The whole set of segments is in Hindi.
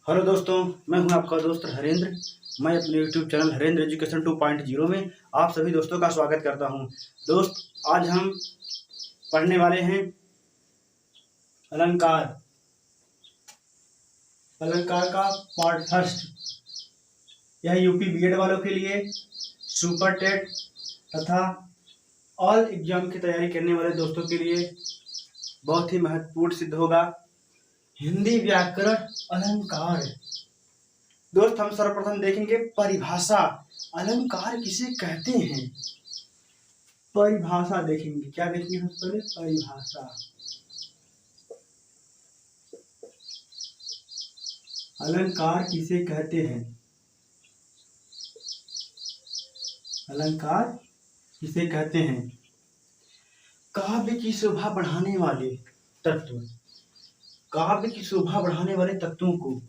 हेलो दोस्तों, मैं हूं आपका दोस्त हरेंद्र। मैं अपने YouTube चैनल हरेंद्र एजुकेशन 2.0 में आप सभी दोस्तों का स्वागत करता हूं। दोस्त, आज हम पढ़ने वाले हैं अलंकार। अलंकार का पार्ट फर्स्ट। यह यूपी बीएड वालों के लिए, सुपर टेट तथा ऑल एग्जाम की तैयारी करने वाले दोस्तों के लिए बहुत ही महत्वपूर्ण सिद्ध होगा। हिंदी व्याकरण अलंकार। दोस्त, हम सर्वप्रथम देखेंगे परिभाषा। अलंकार किसे कहते हैं, परिभाषा देखेंगे। क्या देखेंगे सबसे पहले? परिभाषा। अलंकार किसे कहते हैं? अलंकार किसे कहते हैं? काव्य की शोभा बढ़ाने वाले तत्व। काव्य की शोभा बढ़ाने वाले तत्वों को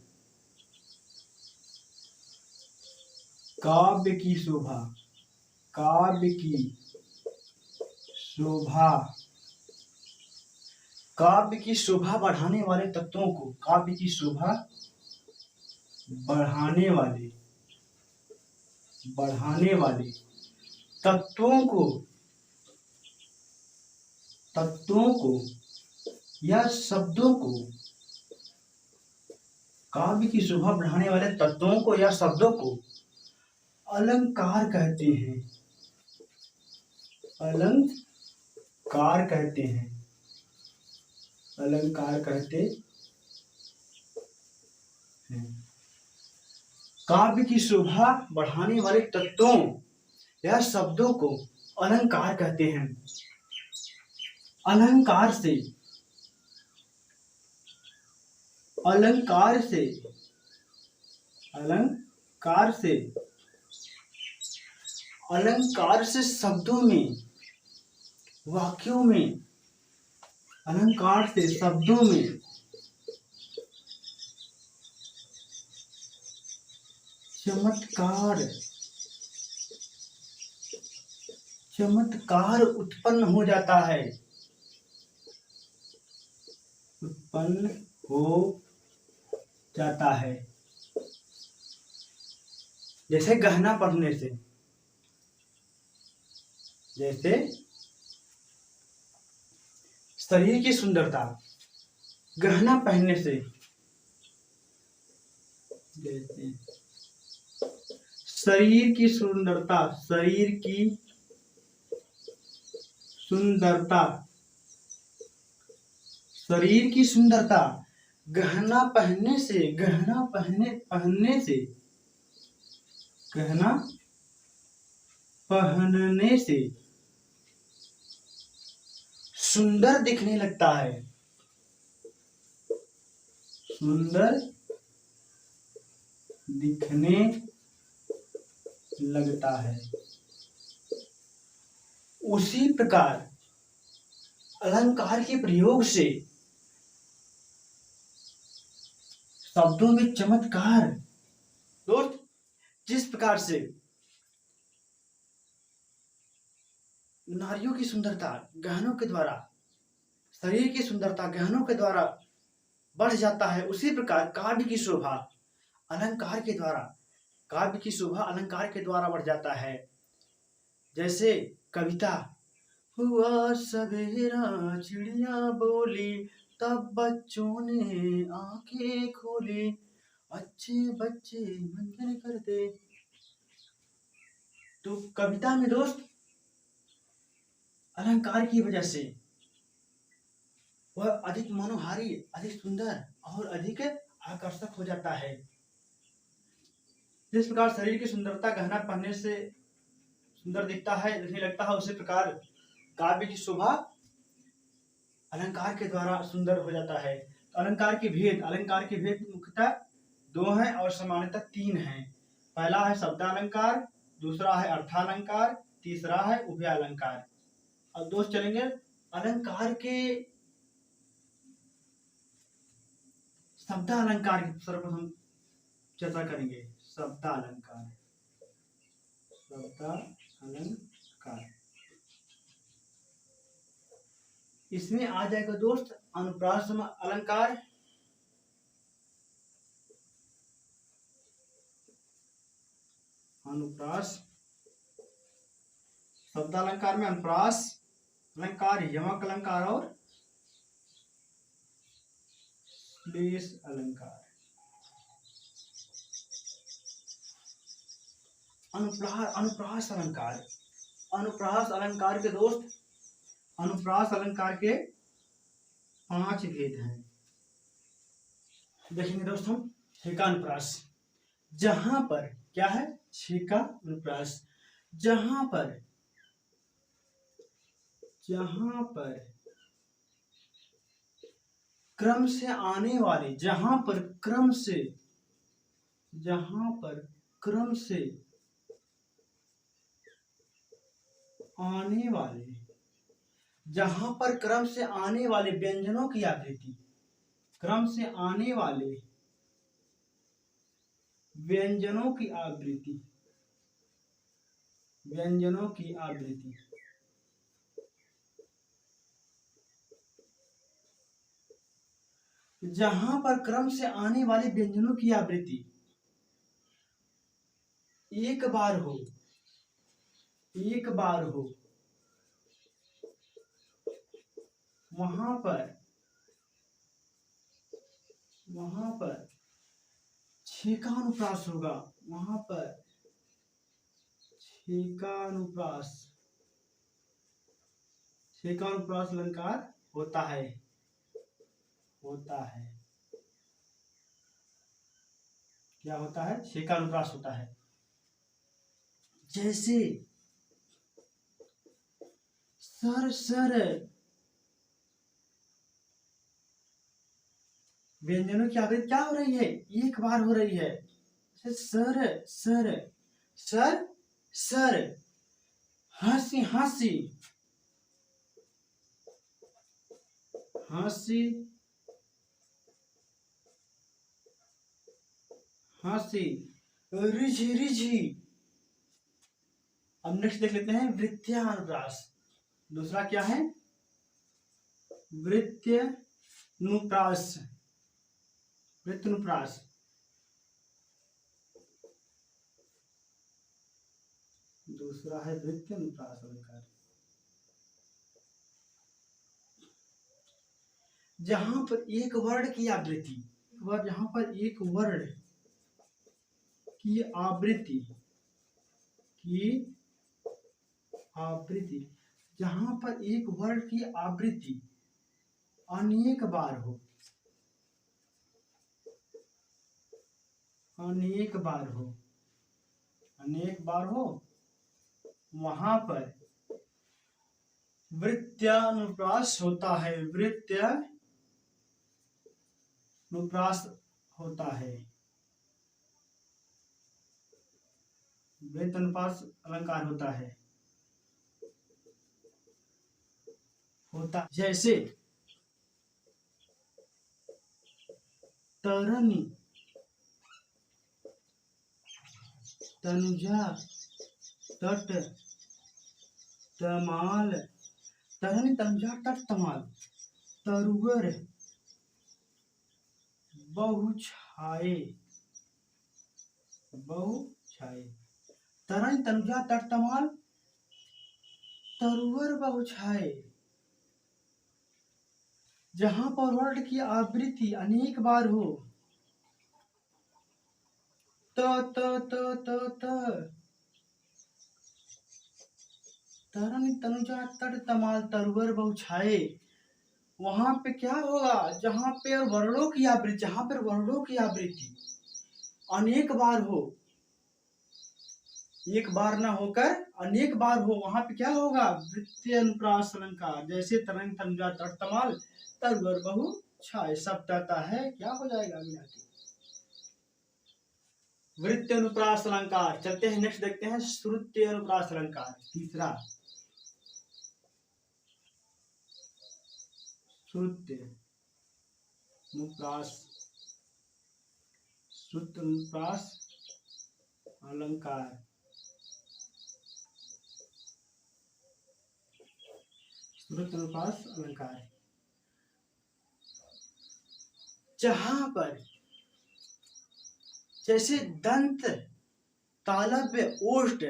काव्य की शोभा, काव्य की शोभा, काव्य की शोभा बढ़ाने वाले तत्वों को, काव्य की शोभा बढ़ाने वाले तत्वों को या शब्दों को, काव्य की शोभा बढ़ाने वाले तत्वों को या शब्दों को अलंकार कहते हैं। अलंकार कहते हैं। अलंकार कहते हैं। काव्य की शोभा बढ़ाने वाले तत्वों या शब्दों को अलंकार कहते हैं। अलंकार से शब्दों में, वाक्यों में, अलंकार से शब्दों में चमत्कार उत्पन्न हो जाता है। उत्पन्न हो जाता है। जैसे गहना पहनने से, जैसे शरीर की सुंदरता गहना पहनने से, जैसे शरीर की सुंदरता, शरीर की सुंदरता, शरीर की सुंदरता गहना पहनने से, गहना पहनने से, गहना पहनने से सुंदर दिखने लगता है। सुंदर दिखने लगता है। उसी प्रकार अलंकार के प्रयोग से शब्दों में चमत्कार। दोस्त, जिस प्रकार से नारियों की सुंदरता गहनों के द्वारा, शरीर की सुंदरता गहनों के द्वारा बढ़ जाता है, उसी प्रकार काव्य की शोभा अलंकार के द्वारा, काव्य की शोभा अलंकार के द्वारा बढ़ जाता है। जैसे कविता, हुआ सवेरा चिड़िया बोली, तब बच्चों ने आंखें खोली, अच्छे बच्चे मंथन करते। तो कविता में दोस्त अलंकार की वजह से वह अधिक मनोहारी, अधिक सुंदर और अधिक आकर्षक हो जाता है। जिस प्रकार शरीर की सुंदरता गहना पहनने से सुंदर दिखता है, दिखने लगता है, उसी प्रकार काव्य की शोभा अलंकार के द्वारा सुंदर हो जाता है। तो अलंकार के भेद मुख्यतः दो हैं और सामान्यतः तीन हैं। पहला है शब्दालंकार, दूसरा है अर्थालंकार, तीसरा है उभयालंकार। अब दोस्त चलेंगे अलंकार के शब्दालंकार की सर्वप्रथम चर्चा करेंगे। शब्दालंकार, इसमें आ जाएगा दोस्त अनुप्रास अलंकार, अनुप्रास। शब्द अलंकार में अनुप्रास अलंकार, यमक अलंकार और श्लेष अलंकार। अनुप्रास अलंकार, अनुप्रास अलंकार के दोस्त, अनुप्रास अलंकार के 5 भेद हैं। देखेंगे दोस्त हम। छेका अनुप्रास, जहां पर क्या है, छेका अनुप्रास, जहां पर क्रम से आने वाले, जहां पर क्रम से आने वाले, जहां पर क्रम से आने वाले व्यंजनों की आवृत्ति, क्रम से आने वाले व्यंजनों की आवृत्ति, व्यंजनों की आवृत्ति, जहां पर क्रम से आने वाले व्यंजनों की आवृत्ति एक बार हो, वहां पर छेका अनुप्रास होगा, वहां पर छेका अनुप्रास अलंकार होता है। क्या होता है, छेका अनुप्रास होता है। जैसे सर व्यंजनों की आवृत्ति क्या हो रही है, एक बार हो रही है। सर, हंसी, रिझी। अब नेक्स्ट देख लेते हैं वृत्त्यानुप्रास। दूसरा क्या है, वृत्त्यानुप्रास। दूसरा है वृत्त्यानुप्रास अलंकार, जहां पर एक वर्ण की आवृत्ति, जहां पर एक वर्ण की आवृत्ति, जहां पर एक वर्ण की आवृत्ति अनेक बार हो, वहां पर वृत्त्यानुप्रास होता है। वृत्त्यानुप्रास अलंकार होता है। जैसे तरनी तनुजा तट तमाल, तरुवर बहुछाए। तरन तनुजा तट तमाल तरुवर बहुछाए, जहां पर वर्ण की आवृत्ति अनेक बार हो, तरन तनुजा तट तमाल तरुवर बहुछाए, वहां पे क्या होगा, जहां पे वर्णों की आवृत्ति अनेक बार हो, एक बार ना होकर अनेक बार हो, वहां पे क्या होगा, वृत्त्यानुप्रास अलंकार। जैसे तरन तनुजा तट तमाल तरुवर बहुछाए, सब तता है, क्या हो जाएगा, वृत्त्यानुप्रास अलंकार। चलते हैं नेक्स्ट देखते हैं श्रुत्यानुप्रास अलंकार। तीसरा श्रुत्यानुप्रास अलंकार। श्रुत्यानुप्रास अलंकार, जहां पर जैसे दंत तालव्य ओष्ठ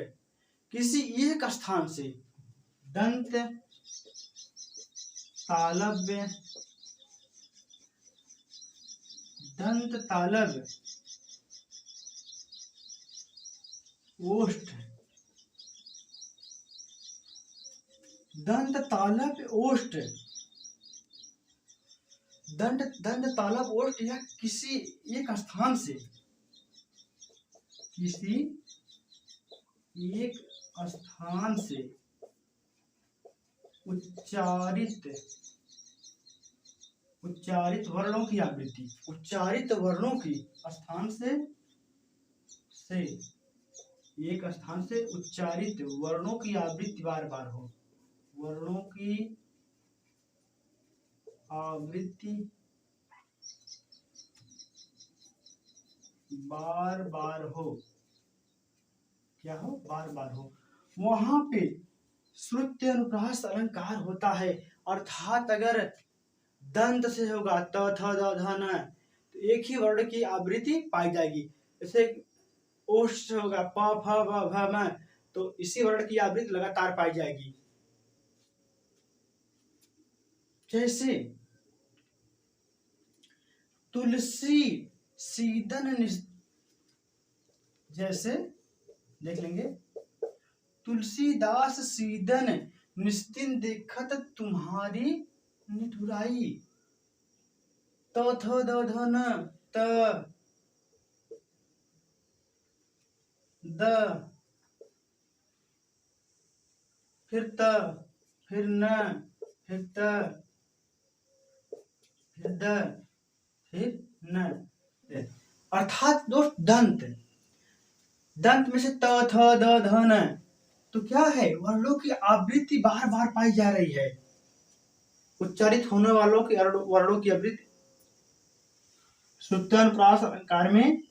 किसी एक स्थान से, दंत तालव्य, दंत तालव्य ओष्ठ, दंत तालव्य ओष्ठ, दंत तालव्य ओष्ठ या किसी एक स्थान से, किसी एक स्थान से उच्चारित, उच्चारित वर्णों की आवृत्ति, उच्चारित वर्णों की स्थान से एक स्थान से उच्चारित वर्णों की आवृत्ति बार बार हो, वर्णों की आवृत्ति बार बार हो, क्या हो, बार बार हो, वहां पे श्रुत्य अनुप्रास अलंकार होता है। अर्थात अगर दंत से होगा त थ द ध न, तो एक ही वर्ण की आवृत्ति पाई जाएगी। जैसे ओष्ठ से होगा प फ ब भ म, तो इसी वर्ण की आवृत्ति लगातार पाई जाएगी। जैसे तुलसी सीदन, जैसे देख लेंगे, तुलसीदास सीदन निस्तिन देखत तुम्हारी निठुराई, त थ द ध न, त द, फिर त, फिर न, फिर त, फिर द, फिर न। अर्थात दोस्त दंत, दंत में से त थ द ध न, तो क्या है, वर्णों की आवृत्ति बार बार पाई जा रही है, उच्चारित होने वालों की वर्णों की आवृत्ति। श्रुत्यानुप्रास अलंकार में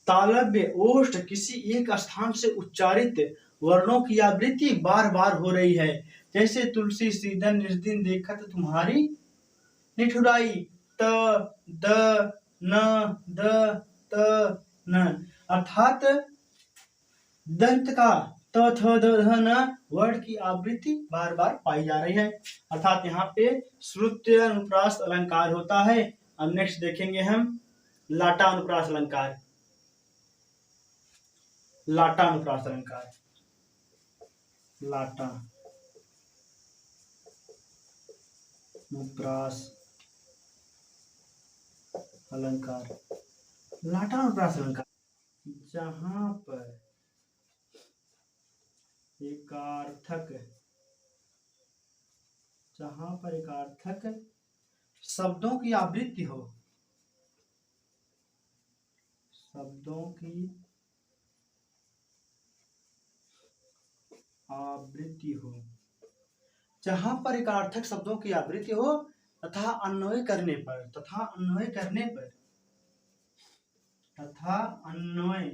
तालव्य ओष्ठ किसी एक स्थान से उच्चारित वर्णों की आवृत्ति बार बार हो रही है। जैसे तुलसी सीदन निर्दिन देखत तुम्हारी निठुराई, त द न, द त न। अर्थात दंत का त थ द ध न वर्ण की आवृत्ति बार बार पाई जा रही है। अर्थात यहाँ पे श्रुत्य अनुप्रास अलंकार होता है। अब नेक्स्ट देखेंगे हम लाटा अनुप्रास अलंकार। लाटा अनुप्रास अलंकार, लाटा अनुप्रास अलंकार, लाटा अनुप्रास अलंकार, जहां पर एकार्थक, जहां पर एकार्थक शब्दों की आवृत्ति हो, शब्दों की आवृत्ति हो, जहां पर एकार्थक शब्दों की आवृत्ति हो तथा अन्वय करने पर, तथा अन्वय करने पर, तथा अन्वय,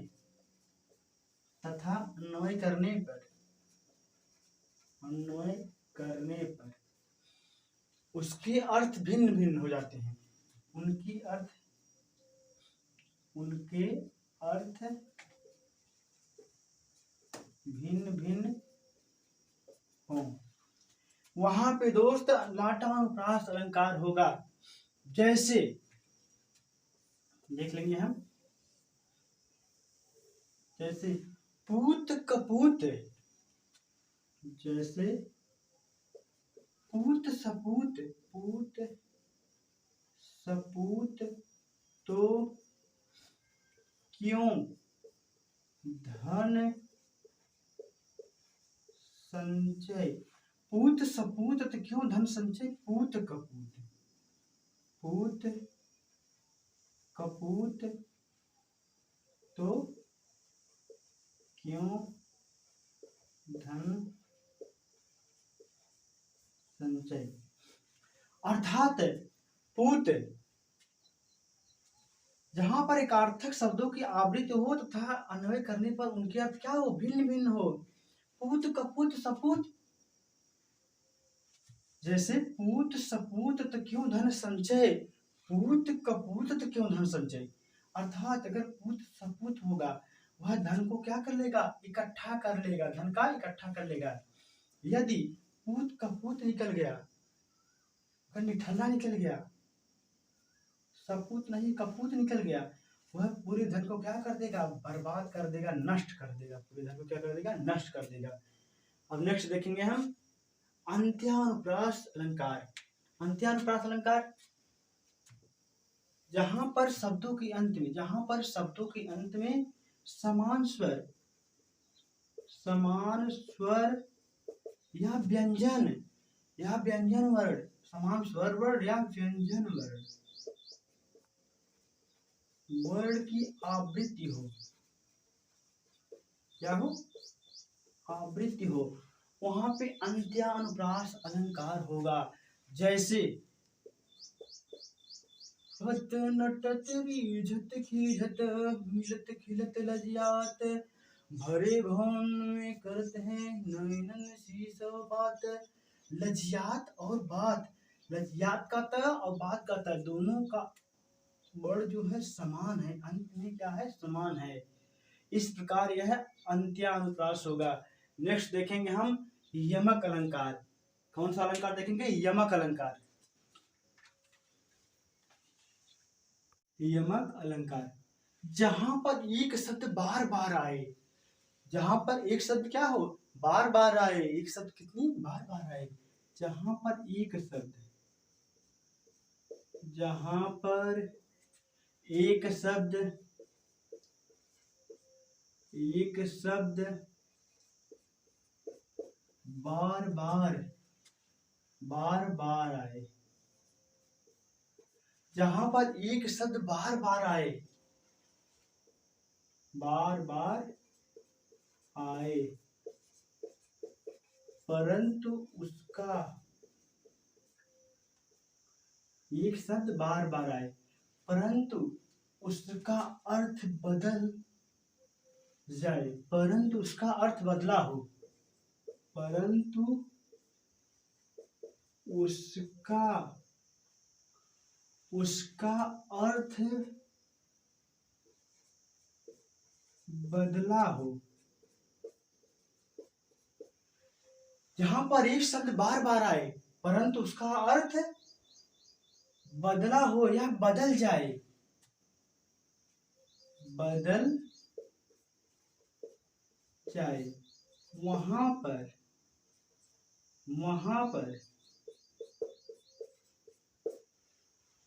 तथा अन्वय करने पर, अन्वय करने पर उसके अर्थ भिन्न भिन्न हो जाते हैं, उनकी अर्थ, उनके अर्थ भिन्न भिन्न हो, वहां पे दोस्त लाटा अनुप्रास अलंकार होगा। जैसे देख लेंगे हम, जैसे पूत कपूत, जैसे पूत सपूत, पूत सपूत तो क्यों धन संचय, पूत सपूत तो क्यों धन संचय, पूत कपूत, पूत कपूत तो क्यों धन संचय। अर्थात पूत, जहां पर एकार्थक शब्दों की आवृत्ति हो तथा अन्वय करने पर उनके अर्थ क्या हो, भिन्न भिन्न हो। पूत कपूत सपूत, जैसे पूत सपूत तो क्यों धन संचय, पूत कपूत तो क्यों धन संचय। अर्थात अगर पूत सपूत होगा, वह धन को क्या कर लेगा, इकट्ठा कर लेगा, धन का इकट्ठा कर लेगा। यदि पूत कपूत निकल गया, अगर निठल्ला निकल गया, सपूत नहीं कपूत निकल गया, वह पूरे धन को क्या कर देगा, बर्बाद कर देगा, नष्ट कर देगा, पूरे धन को क्या कर देगा, नष्ट कर देगा। अब नेक्स्ट देखेंगे हम अंत्यानुप्रास अलंकार। अंत्यानुप्रास अलंकार, जहां पर शब्दों के अंत में, जहां पर शब्दों के अंत में समान स्वर या व्यंजन वर्ण, समान स्वर वर्ण या व्यंजन वर्ण की आवृत्ति हो, क्या हो, आवृत्ति हो, वहां पे अंत्यानुप्रास अलंकार होगा। जैसे हत नटत रीझत खीझत मिलत खिलत लजियात, भरे भवन में करत हैं नैनन शीश बात। लजियात और बात, लजियात का त और बात का त दोनों का वर्ण जो है समान है, अंत में क्या है, समान है। इस प्रकार यह अंत्यानुप्रास होगा। नेक्स्ट देखेंगे हम यमक अलंकार। कौन सा अलंकार देखेंगे, यमक अलंकार। यमक अलंकार, जहां पर एक शब्द बार बार आए, जहां पर एक शब्द क्या हो, बार बार आए, एक शब्द कितनी बार बार आए, जहां पर एक शब्द, जहां पर एक शब्द बार बार आए, जहां पर एक शब्द बार बार आए, परंतु उसका, एक शब्द बार बार आए परंतु उसका अर्थ बदल जाए, परंतु उसका अर्थ बदला हो, परंतु उसका अर्थ बदला हो। जहां पर एक शब्द बार बार आए परंतु उसका अर्थ बदला हो या बदल जाए,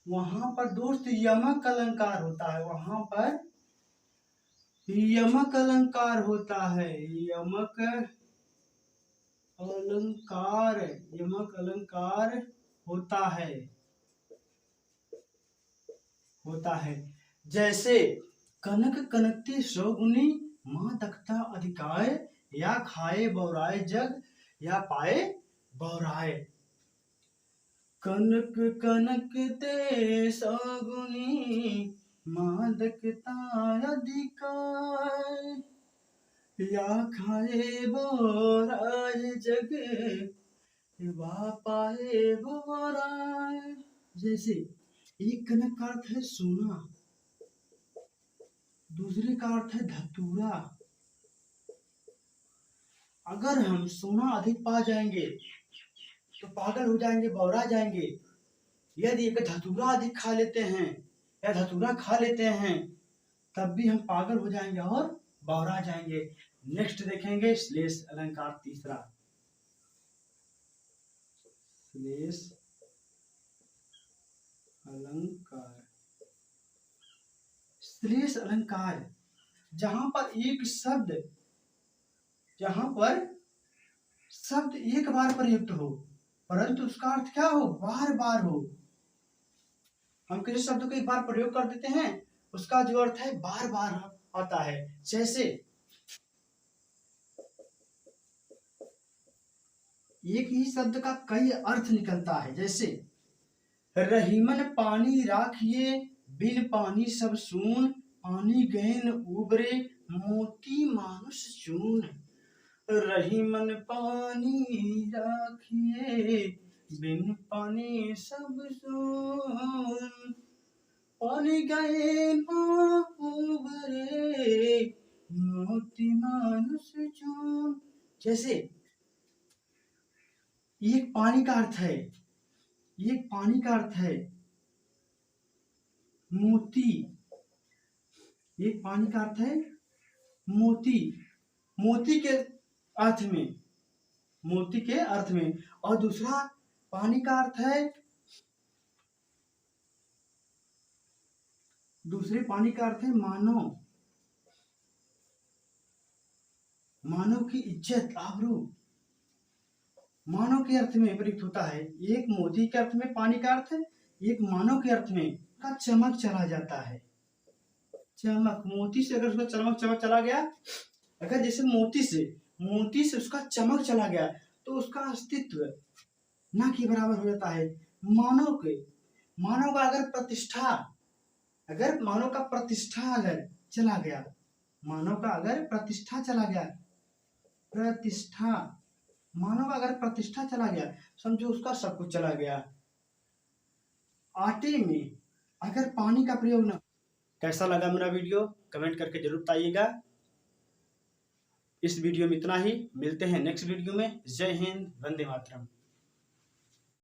वहां पर दोस्त यमक अलंकार होता है, वहां पर यमक अलंकार होता है, यमक अलंकार होता है। जैसे कनक कनकती सौगुनी, माँ तख्ता अधिकाय, या खाए बौराए जग, या पाए बौराए। कनक कनकते सौगुनी, माँ तख्ता अधिकाय, या खाए बौराए जग, वा पाए बौराए। जैसे एक कनक का अर्थ है सोना, दूसरे का अर्थ है धतूरा। अगर हम सोना अधिक पा जाएंगे तो पागल हो जाएंगे, बौरा जाएंगे। यदि एक धतूरा अधिक खा लेते हैं या धतूरा खा लेते हैं तब भी हम पागल हो जाएंगे और बौरा जाएंगे। नेक्स्ट देखेंगे श्लेष अलंकार, तीसरा श्लेष अलंकार। श्लेष अलंकार, जहां पर शब्द एक बार प्रयुक्त हो परंतु उसका अर्थ क्या हो, बार बार हो। हम किसी शब्द को एक बार प्रयोग कर देते हैं, उसका जो अर्थ है बार बार आता है। जैसे एक ही शब्द का कई अर्थ निकलता है। जैसे रहीमन पानी राखिए, बिन पानी सब सून, पानी गैन उबरे, मोती मानुष चून। रहीमन पानी राखिए, बिन पानी सब सून, पानी गए भरे मोती मानुष चून। जैसे ये पानी का अर्थ है, ये पानी का अर्थ है मोती, ये पानी का अर्थ है मोती, मोती के अर्थ में, मोती के अर्थ में। और दूसरा पानी का अर्थ है, दूसरे पानी का अर्थ है मानव, मानव की इज्जत आबरू, मानव के अर्थ में प्रयुक्त होता है। एक मोती के अर्थ में पानी का अर्थ है, एक मानव के अर्थ में का चमक चला जाता है। चमक, मोती से अगर उसका चमक चमक चला गया, अगर जैसे मोती से उसका चमक चला गया तो उसका अस्तित्व ना के बराबर हो जाता है। मानव का अगर प्रतिष्ठा, अगर मानव का प्रतिष्ठा अगर चला गया, मानव का अगर प्रतिष्ठा चला गया, प्रतिष्ठा, मानव का अगर प्रतिष्ठा चला गया, समझो उसका सब कुछ चला गया। आटे में अगर पानी का प्रयोग न। कैसा लगा मेरा वीडियो कमेंट करके जरूर बताइएगा। इस वीडियो में इतना ही, मिलते हैं नेक्स्ट वीडियो में। जय हिंद, वंदे मातरम।